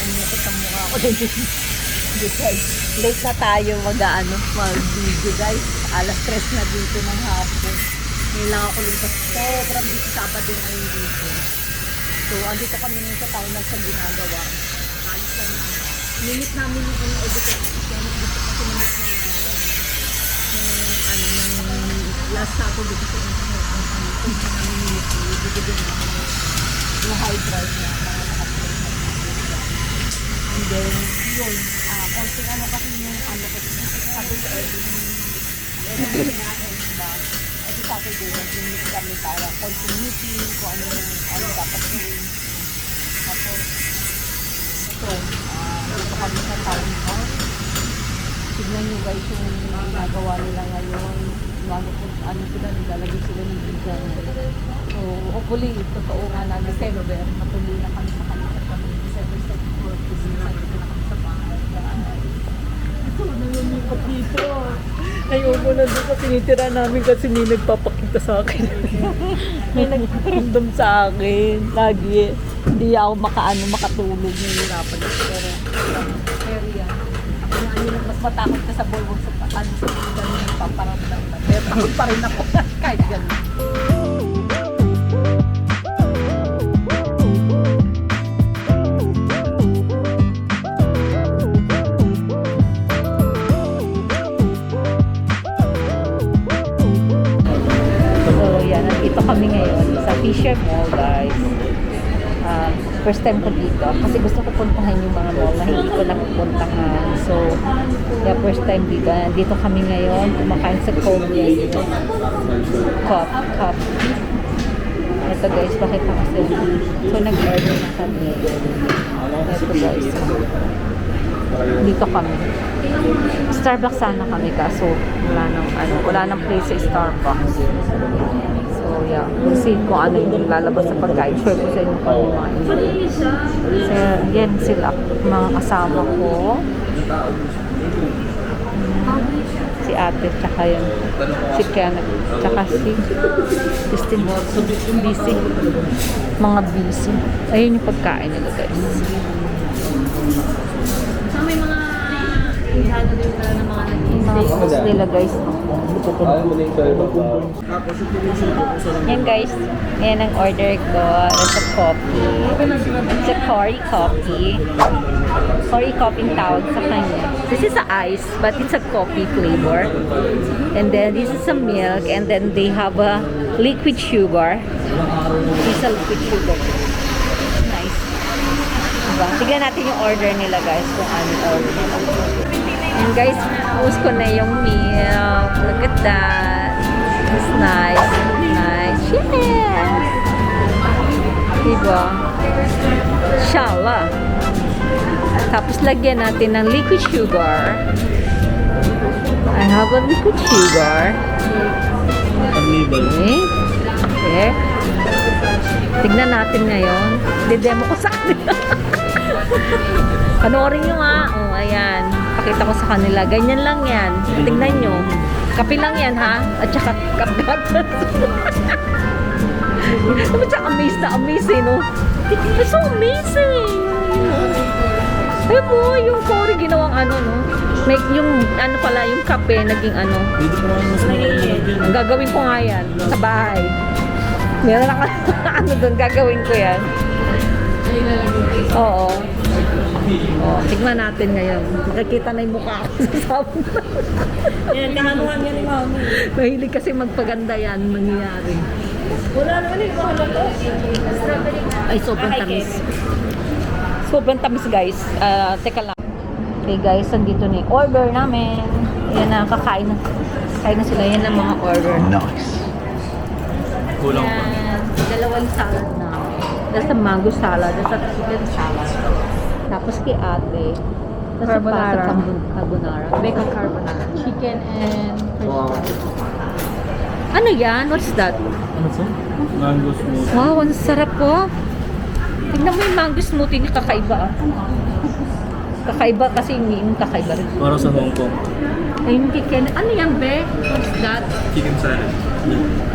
umukot ang mukha ko din. Guys, late na tayo mag-video guys. Alas 3 na dito ng hapon. Ngayon ako lumpas. Sobrang dito Sabado ngayon dito. So, andito kami ngayon sa tayo sa ginagawa. Alis lang namin. Minute namin yung editor. Gusto kasi namin last Saturday kasi kung namin bibigyan yung high drive na and then yun konting kasi yung ko sabi ko every Saturday nag-meet kami para konting meeting kung ano dapat gawin tapos ito dito kami sa town hall tignan nyo guys yung ginagawa nila ngayon sila nilalagay sila ng bigan. So, hopefully, totoo nga na December, matuloy na kami sa kanila kami. December 7th, kasi nandito na kami sa bahay. Ito, nangyayikot dito. Ayoko na doon kasi tinitira namin kasi may nagpapakita sa akin. May nagparamdam sa akin. Lagi. Hindi ako makatulog. Nahihirapan. Pero yan. Mas matakot ka sa bulwag sa bigan yung paparamdam. Pero takot pa rin ako kahit gano'n. So yan, nandito kami ngayon sa Fisher Mall guys. First time ko dito kasi gusto ko puntahan yung mga mall na hindi ko napupuntahan. So, yeah, first time dito. Dito kami ngayon, kumakain sa Kobe. Cup. Ito guys, pakita kasi. So, nag-order na kami. Ito guys. Dito kami. Starbucks sana kami kaso wala nang place sa Starbucks. So, yeah. We'll see kung ano yung lalabas sa pagkain. Sure ko sa inyo kung mga so, yan sila. Mga kasama ko. Si ate, tsaka yun. Si Kiana, tsaka si Christine. Busy. Mga busy. Ayun yung pagkain nila guys. So, may mga ihano din na ng mga Mga nila guys. Yan guys, yan ang order ko. It's a coffee. It's a curry coffee. Curry coffee tawag sa kanya. This is a ice, but it's a coffee flavor. And then this is a milk, and then they have a liquid sugar. This is a liquid sugar. Nice. Diba? Tignan natin yung order nila guys, kung ano order nila. And guys, post ko na yung milk. Look at that. It's nice. Nice. Yes! Diba? Inshallah. Tapos lagyan natin ng liquid sugar. I have a liquid sugar. Okay. Okay. Tignan natin ngayon. Didemo ko sa kanila. Panoorin nyo nga. Oh, ayan. Pakita ko sa kanila. Ganyan lang yan. Tignan nyo. Kape lang yan, ha? At saka kapgatas. Dapat siya amazed na amazing, no? It's so amazing. Ay mo, yung curry ginawang no? May, yung pala, yung kape, naging Ang gagawin ko nga yan, sa bahay. Meron ako, doon, gagawin ko yan. Oo. Oh, tignan natin ngayon. Nakikita na yung mukha ko sa sabon. yan, kananuhan yan ni Mami. Mahilig kasi magpaganda yan, mangyayari. Wala naman yung mahal to. Ay, sobrang tamis. Sobrang tamis guys. Teka lang. Okay guys, andito na yung order namin. Ayan na, kakain na. Kain na sila. Yan ang mga order. Nice. Kulang pa. Yan. Dalawang salad na. That's a mango salad. That's a chicken salad. Tapos kay ate. That's Carbonara. a pasta carbonara. Bacon carbonara. Chicken and fish. Ano yan? What's that? Ano to? Mango smoothie. Wow, ang sarap po. Tignan mo yung mango smoothie ni kakaiba. Kakaiba kasi yung kakaiba rin. Para sa Hong Kong. Ay, yung chicken. Ano yan, be? What's that? Chicken salad.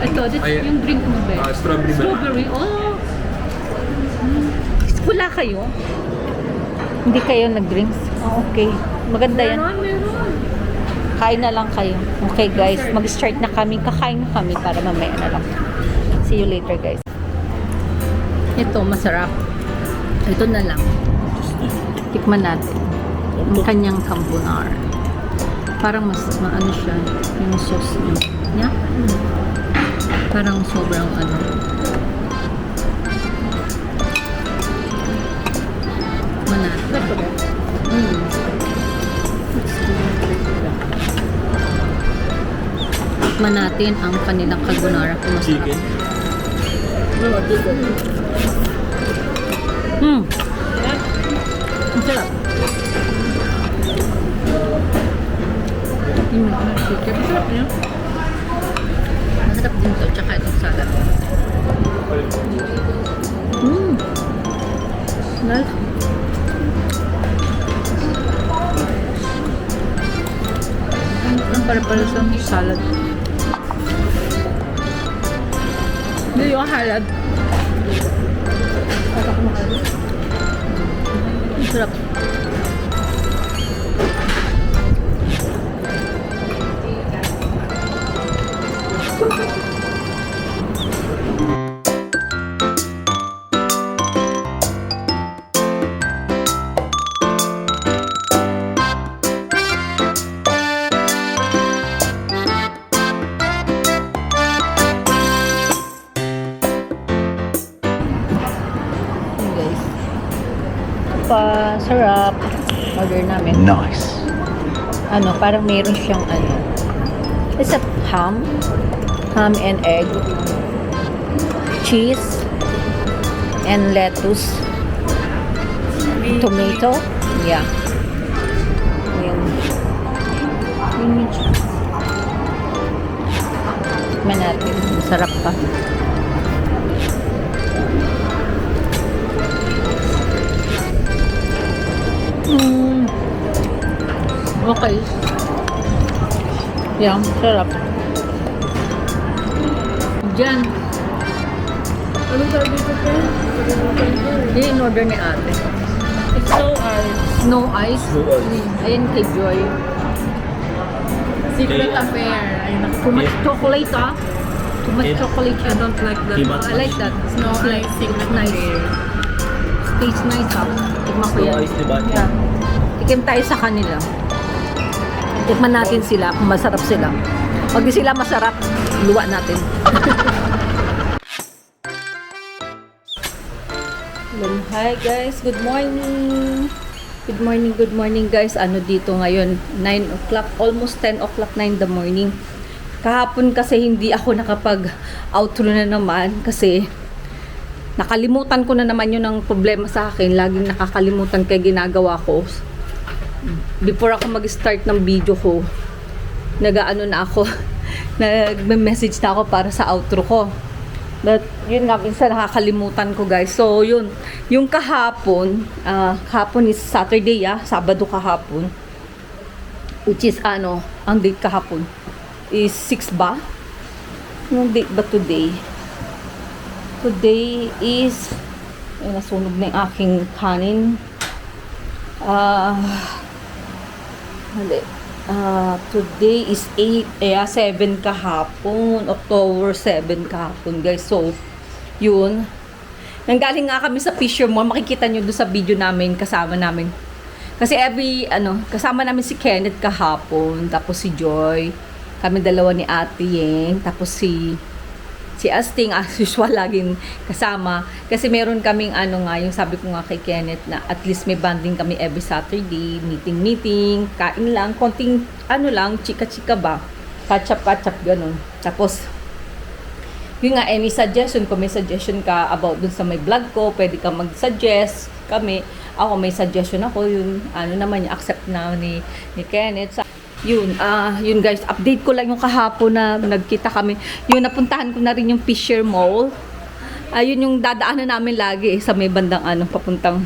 Ito, yung drink mo, be. Strawberry. Strawberry. Oh! Wala kayo? Hindi kayo nag-drinks? Oh, okay. Maganda yan. Meron. Kain na lang kayo. Okay guys, mag-start na kami. Kakain na kami para mamaya na lang. See you later guys. Ito, masarap. Ito na lang. Tikman natin. Ang kanyang carbonara. Parang mas maano siya. Yung sauce niya. Parang sobrang ano. Tikman natin. Tikman natin ang kanilang carbonara kung masarap. Chicken. Ang sarap. Chicken. Masarap niya. Masarap din to, tsaka itong salad. Nice. Ang para-para sa salad. Hindi yung halad. Ang sarap. Yun, guys. Sarap. Order namin. Nice. Ano, parang meron siyang ano. It's a ham. Ham and egg. Cheese. And lettuce. Tomato. Yeah. Yun. Yun yung cheese. Tikman natin. Masarap pa. Okay. Yeah, sarap. Diyan. Ano tawag dito pa? Hindi in-order ni ate. It's so ice. Snow ice. Ayan kay Joy. Secret affair. Ayun ako. Too much chocolate ah. Too much Yeah. chocolate. I don't like that. Diba? I like that. Snow It's ice, secret nice. affair. Tastes nice ah. Tikman ko yan. Ice, diba? Yeah. Tikim tayo sa kanila. Tikman natin sila kung masarap sila. Pag di sila masarap, luwa natin. Hi guys, good morning. Good morning guys. Ano dito ngayon? 9 o'clock, almost 10 o'clock na in the morning. Kahapon kasi hindi ako nakapag-outro na naman kasi nakalimutan ko na naman yun ang problema sa akin. Laging nakakalimutan kaya ginagawa ko. Before ako mag-start ng video ko, nag-ano na ako, nag-message na ako para sa outro ko. But, yun nga, minsan nakakalimutan ko guys. So, yun, yung kahapon, kahapon is Saturday Sabado kahapon. Which is, ang date kahapon is 6 ba? Yung date ba today? Today is, nasunog na yung aking kanin. Today is 7 kahapon, October 7 kahapon guys. So, yun. Nanggaling nga kami sa Fisher Mall, makikita nyo doon sa video namin, kasama namin. Kasi kasama namin si Kenneth kahapon, tapos si Joy, kami dalawa ni Ate Yeng, tapos si Asting, as usual, laging kasama. Kasi meron kaming yung sabi ko nga kay Kenneth na at least may banding kami every Saturday, meeting, kain lang, konting, chika-chika ba, catch-up, ganun. Tapos, yun nga, any suggestion, kung may suggestion ka about dun sa may vlog ko, pwede ka mag-suggest kami. Ako, may suggestion ako, yun, accept na ni Kenneth. Yun guys, update ko lang yung kahapon na nagkita kami. Yun, napuntahan ko na rin yung Fisher Mall. Ayun yung dadaanan namin lagi sa may bandang papuntang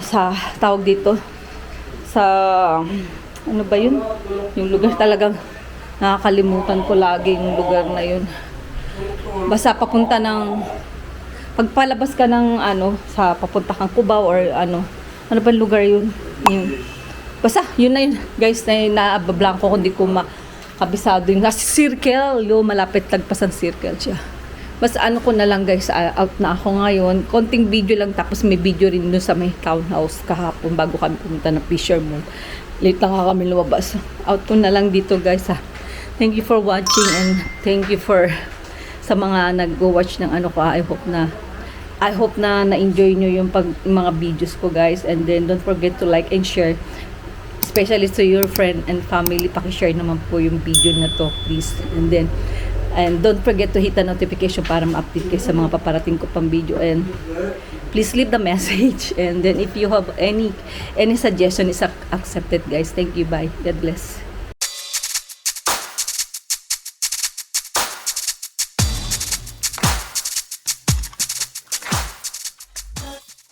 sa tawag dito sa ano ba yun? Yung lugar talagang nakakalimutan ko lagi yung lugar na yun. Basta papunta ng pagpalabas ka ng sa papunta kang Cubao or Ano ba lugar yun? Yun. Basta, yun na yun. Guys, na nabablanko ko, hindi ko makabisado yun. Nasa circle, yun, malapit lagpasan circle siya. Basta ano ko na lang guys, out na ako ngayon. Konting video lang, tapos may video rin dun sa may townhouse kahapon bago kami pumunta ng Fisher Mall. Late lang kami lumabas. Out ko na lang dito guys ha. Thank you for watching and thank you for sa mga nag-watch ng ano ko. I hope na na-enjoy nyo yung mga videos ko guys. And then don't forget to like and share. Especially to your friend and family. Paki-share naman po yung video na to please. And don't forget to hit the notification para ma-update kayo sa mga paparating ko pang video. And please leave the message. And then if you have any suggestion is accepted guys. Thank you. Bye. God bless.